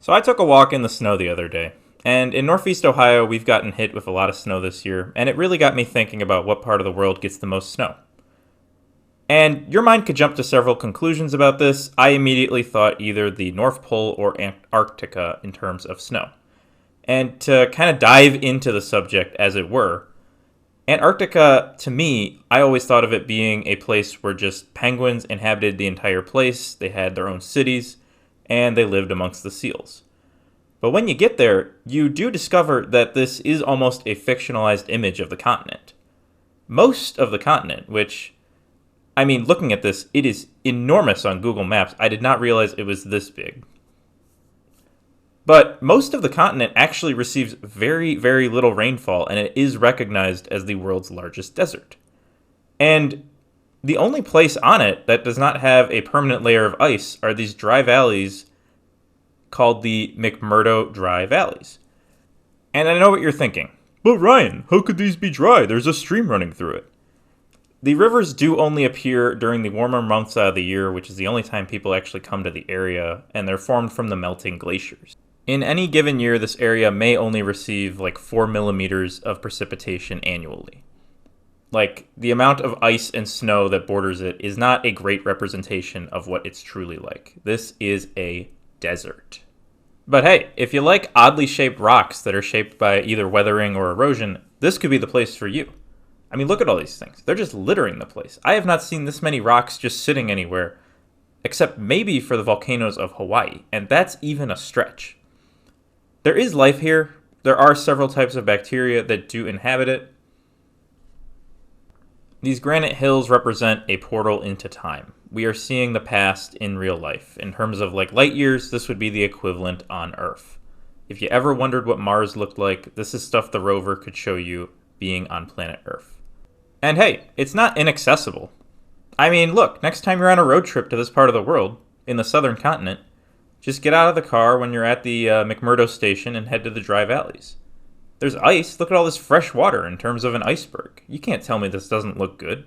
So I took a walk in the snow the other day, and in Northeast Ohio, we've gotten hit with a lot of snow this year, and it really got me thinking about what part of the world gets the most snow. And your mind could jump to several conclusions about this. I immediately thought either the North Pole or Antarctica in terms of snow. And to kind of dive into the subject, as it were, Antarctica, to me, I always thought of it being a place where just penguins inhabited the entire place, they had their own cities, and they lived amongst the seals. But when you get there, you do discover that this is almost a fictionalized image of the continent. Most of the continent, which, I mean, looking at this, it is enormous on Google Maps. I did not realize it was this big. But most of the continent actually receives very, very little rainfall, and it is recognized as the world's largest desert. And the only place on it that does not have a permanent layer of ice are these dry valleys called the McMurdo Dry Valleys. And I know what you're thinking. But Ryan, how could these be dry? There's a stream running through it. The rivers do only appear during the warmer months of the year, which is the only time people actually come to the area, and they're formed from the melting glaciers. In any given year, this area may only receive like 4 millimeters of precipitation annually. Like, the amount of ice and snow that borders it is not a great representation of what it's truly like. This is a desert. But hey, if you like oddly shaped rocks that are shaped by either weathering or erosion, this could be the place for you. I mean, look at all these things. They're just littering the place. I have not seen this many rocks just sitting anywhere, except maybe for the volcanoes of Hawaii, and that's even a stretch. There is life here. There are several types of bacteria that do inhabit it. These granite hills represent a portal into time. We are seeing the past in real life. In terms of like light years, this would be the equivalent on Earth. If you ever wondered what Mars looked like, this is stuff the rover could show you being on planet Earth. And hey, it's not inaccessible. I mean, look, next time you're on a road trip to this part of the world, in the southern continent, just get out of the car when you're at the McMurdo station and head to the dry valleys. There's ice. Look at all this fresh water in terms of an iceberg. You can't tell me this doesn't look good.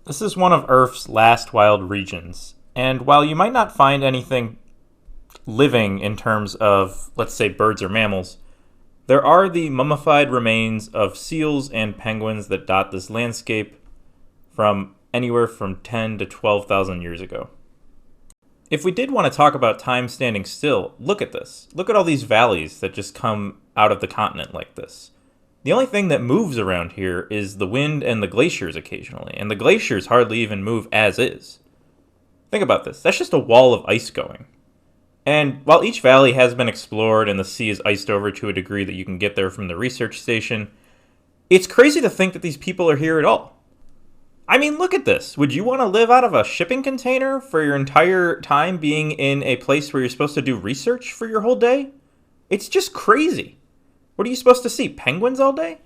This is one of Earth's last wild regions, and while you might not find anything living in terms of, let's say, birds or mammals, there are the mummified remains of seals and penguins that dot this landscape from anywhere from 10 to 12,000 years ago. If we did want to talk about time standing still, look at this. Look at all these valleys that just come out of the continent like this. The only thing that moves around here is the wind and the glaciers occasionally, and the glaciers hardly even move as is. Think about this. That's just a wall of ice going. And while each valley has been explored and the sea is iced over to a degree that you can get there from the research station, it's crazy to think that these people are here at all. I mean, look at this. Would you want to live out of a shipping container for your entire time being in a place where you're supposed to do research for your whole day? It's just crazy. What are you supposed to see? Penguins all day?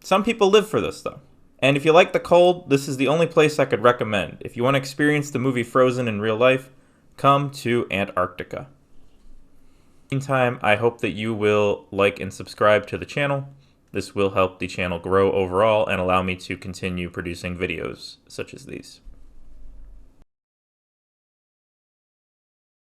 Some people live for this, though. And if you like the cold, this is the only place I could recommend. If you want to experience the movie Frozen in real life, come to Antarctica. Meantime, I hope that you will like and subscribe to the channel. This will help the channel grow overall and allow me to continue producing videos such as these.